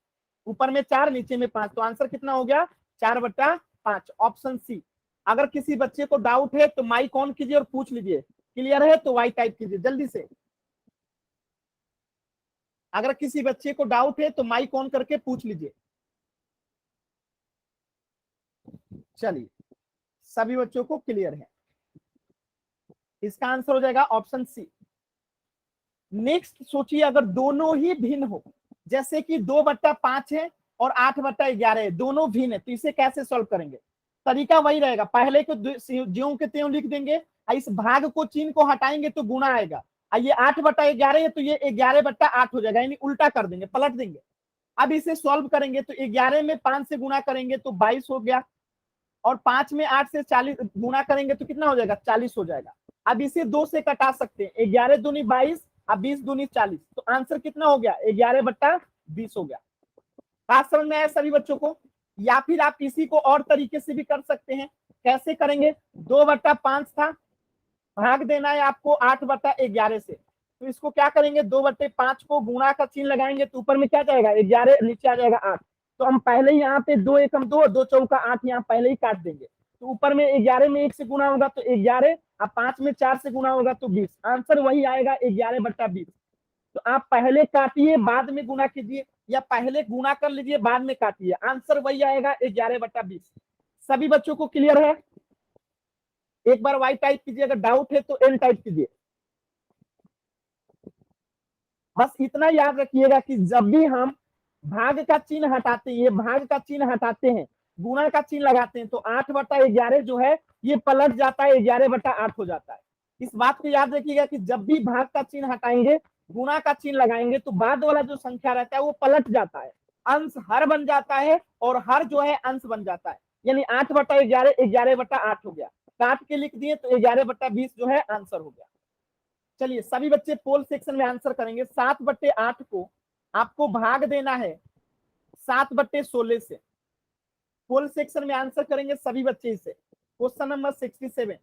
ऊपर में 4 नीचे में 5, तो आंसर कितना हो गया? 4/5, ऑप्शन सी। अगर किसी बच्चे को डाउट है तो माइक ऑन कीजिए और पूछ लीजिए। क्लियर है तो वाई टाइप कीजिए जल्दी से। अगर किसी बच्चे को डाउट है तो माइक ऑन करके पूछ लीजिए। चलिए, सभी बच्चों को क्लियर है। इसका आंसर हो जाएगा ऑप्शन सी। नेक्स्ट सोचिए, अगर दोनों ही भिन्न हो, जैसे कि 2/5 है और 8/11 है, दोनों भिन्न है, तो इसे कैसे सॉल्व करेंगे? तरीका वही रहेगा, पहले को ज्यों के त्यों लिख देंगे, इस भाग को चिन्ह को हटाएंगे तो गुणा आएगा। ये 8/11 है तो ये 11/8 हो जाएगा, यानी उल्टा कर देंगे, पलट देंगे। अब इसे सॉल्व करेंगे तो 11 में 5 से गुणा करेंगे तो 22 हो गया, और 5 में 8 से 40 गुणा करेंगे तो कितना हो जाएगा? 40 हो जाएगा। अब इसे 2 से कटा सकते हैं, 11 दूनी 22, अब 20 दूनी 40, तो आंसर कितना हो गया? 11/20 हो गया। बात समझ में आया सभी बच्चों को? या फिर आप इसी को और तरीके से भी कर सकते हैं। कैसे करेंगे? 2/5 था, भाग देना है आपको 8/11 से, तो इसको क्या करेंगे? 2/5 को गुणा का चिन्ह लगाएंगे तो ऊपर में क्या जाएगा? 11, नीचे आ जाएगा 8। तो हम पहले ही यहाँ पे 2 एकम 2, 2 चौका 8 यहाँ पहले ही काट देंगे। तो ऊपर में 11 में 1 से गुणा होगा तो 11, अब 5 में 4 से गुणा होगा तो 20। आंसर वही आएगा 11/20। तो आप पहले काटिए बाद में गुणा कीजिए, या पहले गुणा कर लीजिए बाद में काटिए, आंसर वही आएगा 11/20। सभी बच्चों को क्लियर है? एक बार वाई टाइप कीजिए, अगर डाउट है तो एल टाइप कीजिए। बस इतना याद रखिएगा कि जब भी हम भाग का चिन्ह हटाते हैं, ये भाग का चिन्ह हटाते हैं, गुणा का चिन्ह लगाते हैं, तो 8/11 जो है ये पलट जाता है, 11/8 हो जाता है। इस बात को याद रखिएगा कि जब भी भाग का चिन्ह हटाएंगे, गुणा का चिन्ह लगाएंगे, तो बाद वाला जो संख्या रहता है वो पलट जाता है, अंश हर बन जाता है और हर जो है अंश बन जाता है। यानी 8/11 11/8 हो गया, काट के लिख दिए तो 11/20 जो है आंसर हो गया। चलिए, सभी बच्चे पोल सेक्शन में आंसर करेंगे। 7/8 को आपको भाग देना है 7/16 से। पोल सेक्शन में आंसर करेंगे सभी बच्चे इसे। Question number 67।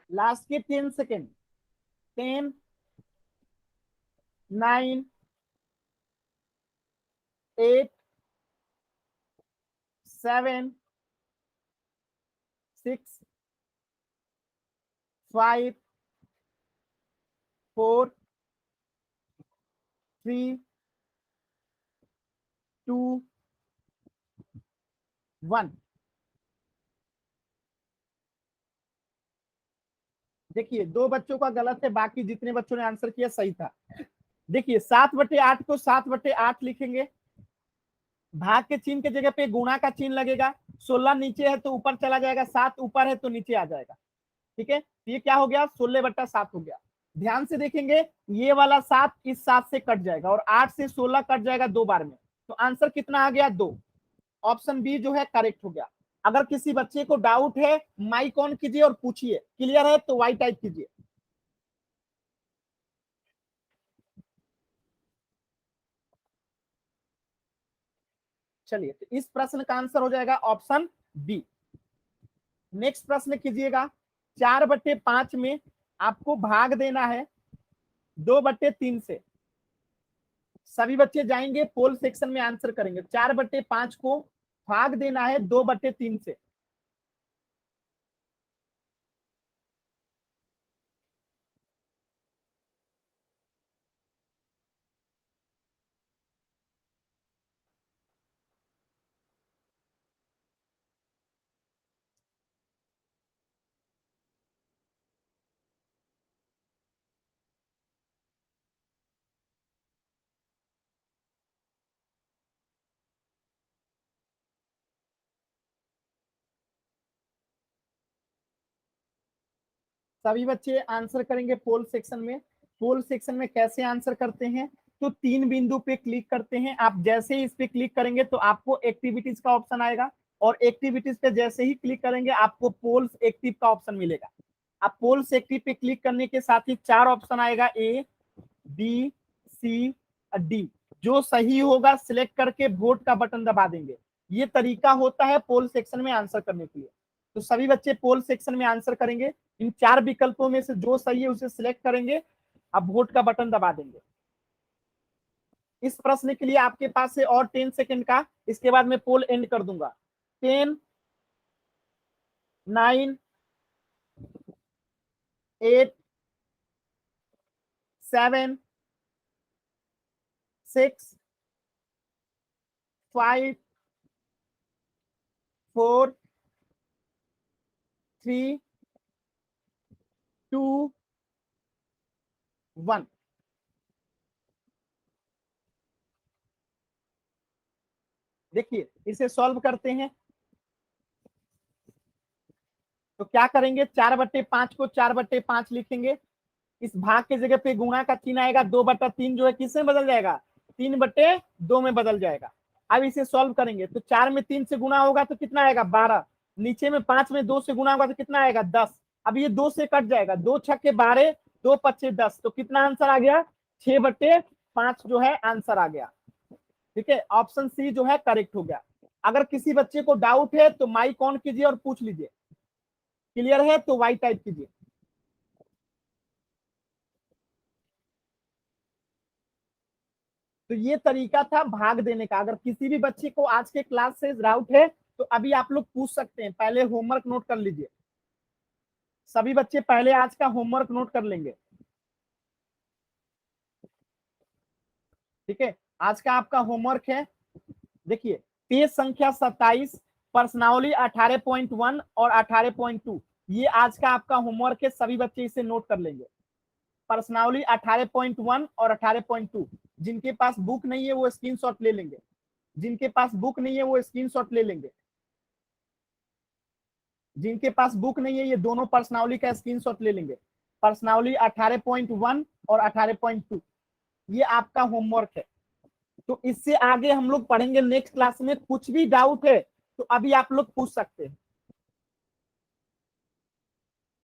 लास्ट के 10 सेकेंड। 10, 9, 8, 7, 6, 5, 4, 3, 2, 1। देखिए, 2 बच्चों का गलत है, बाकी जितने बच्चों ने आंसर किया सही था। देखिए, 7/8 को 7/8 लिखेंगे, भाग के चिन्ह के जगह पे गुणा का चिन्ह लगेगा। 16 नीचे है तो ऊपर चला जाएगा, 7 ऊपर है तो नीचे आ जाएगा। ठीक है, ये क्या हो गया? 16/7 हो गया। ध्यान से देखेंगे, ये वाला 7 इस 7 से कट जाएगा और 8 से 16 कट जाएगा 2 बार में, तो आंसर कितना आ गया? 2। ऑप्शन बी जो है करेक्ट हो गया। अगर किसी बच्चे को डाउट है, माइक ऑन कीजिए और पूछिए। क्लियर है तो वाई टाइप कीजिए। चलिए, तो इस प्रश्न का आंसर हो जाएगा ऑप्शन बी। नेक्स्ट प्रश्न कीजिएगा, 4/5 में आपको भाग देना है 2/3 से। सभी बच्चे जाएंगे पोल सेक्शन में आंसर करेंगे। 4/5 को भाग देना है 2/3 से। सभी बच्चे आंसर करेंगे पोल सेक्शन में। पोल सेक्शन में कैसे आंसर करते हैं, तो 3 बिंदु पे क्लिक करते हैं। आप जैसे ही इस पे क्लिक करेंगे तो आपको एक्टिविटीज का ऑप्शन आएगा, और एक्टिविटीज पे जैसे ही क्लिक करेंगे आपको पोल्स एक्टिव का ऑप्शन मिलेगा। आप पोल्स एक्टिव पे क्लिक करने के साथ ही 4 ऑप्शन आएगा, ए, बी, सी, डी। जो सही होगा सिलेक्ट करके वोट का बटन दबा देंगे। ये तरीका होता है पोल सेक्शन में आंसर करने के लिए। तो सभी बच्चे पोल सेक्शन में आंसर करेंगे। इन 4 विकल्पों में से जो सही है उसे सिलेक्ट करेंगे, अब वोट का बटन दबा देंगे। इस प्रश्न के लिए आपके पास है और 10 सेकंड का, इसके बाद मैं पोल एंड कर दूंगा। 10, 9, 8, 7, 6, 5, 4, 3, 2, 1। देखिए, इसे सॉल्व करते हैं। तो क्या करेंगे, 4/5 को 4/5 लिखेंगे। इस भाग के जगह पे गुणा का चिन्ह आएगा। 2/3 जो है किसमें बदल जाएगा, 3/2 में बदल जाएगा। अब इसे सॉल्व करेंगे तो 4 में 3 से गुणा होगा तो कितना आएगा, 12। नीचे में 5 में 2 से गुणा होगा तो कितना आएगा, 10। अब ये 2 से कट जाएगा, 2 छक्के 12, 2 पच्चे 10। तो कितना आंसर आ गया, 6/5 जो है आंसर आ गया। ठीक है, ऑप्शन सी जो है करेक्ट हो गया। अगर किसी बच्चे को डाउट है तो माइक ऑन कीजिए और पूछ लीजिए। क्लियर है तो वाई टाइप कीजिए। तो ये तरीका था भाग देने का। अगर किसी भी बच्चे को आज के क्लास से डाउट है तो अभी आप लोग पूछ सकते हैं। पहले होमवर्क नोट कर लीजिए। सभी बच्चे पहले आज का होमवर्क नोट कर लेंगे। ठीक है, आज का आपका होमवर्क है, देखिए, पेज संख्या 27, प्रश्नावली 18.1 और 18.2, ये आज का आपका होमवर्क है। सभी बच्चे इसे नोट कर लेंगे। प्रश्नावली 18.1 और 18.2। जिनके पास बुक नहीं है वो स्क्रीनशॉट ले लेंगे। जिनके पास बुक नहीं है वो स्क्रीनशॉट ले लेंगे। जिनके पास बुक नहीं है ये दोनों प्रश्नावली का स्क्रीनशॉट ले लेंगे। प्रश्नावली 18.1 और 18.2, ये आपका होमवर्क है। तो इससे आगे हम लोग पढ़ेंगे नेक्स्ट क्लास में। कुछ भी डाउट है तो अभी आप लोग पूछ सकते हैं।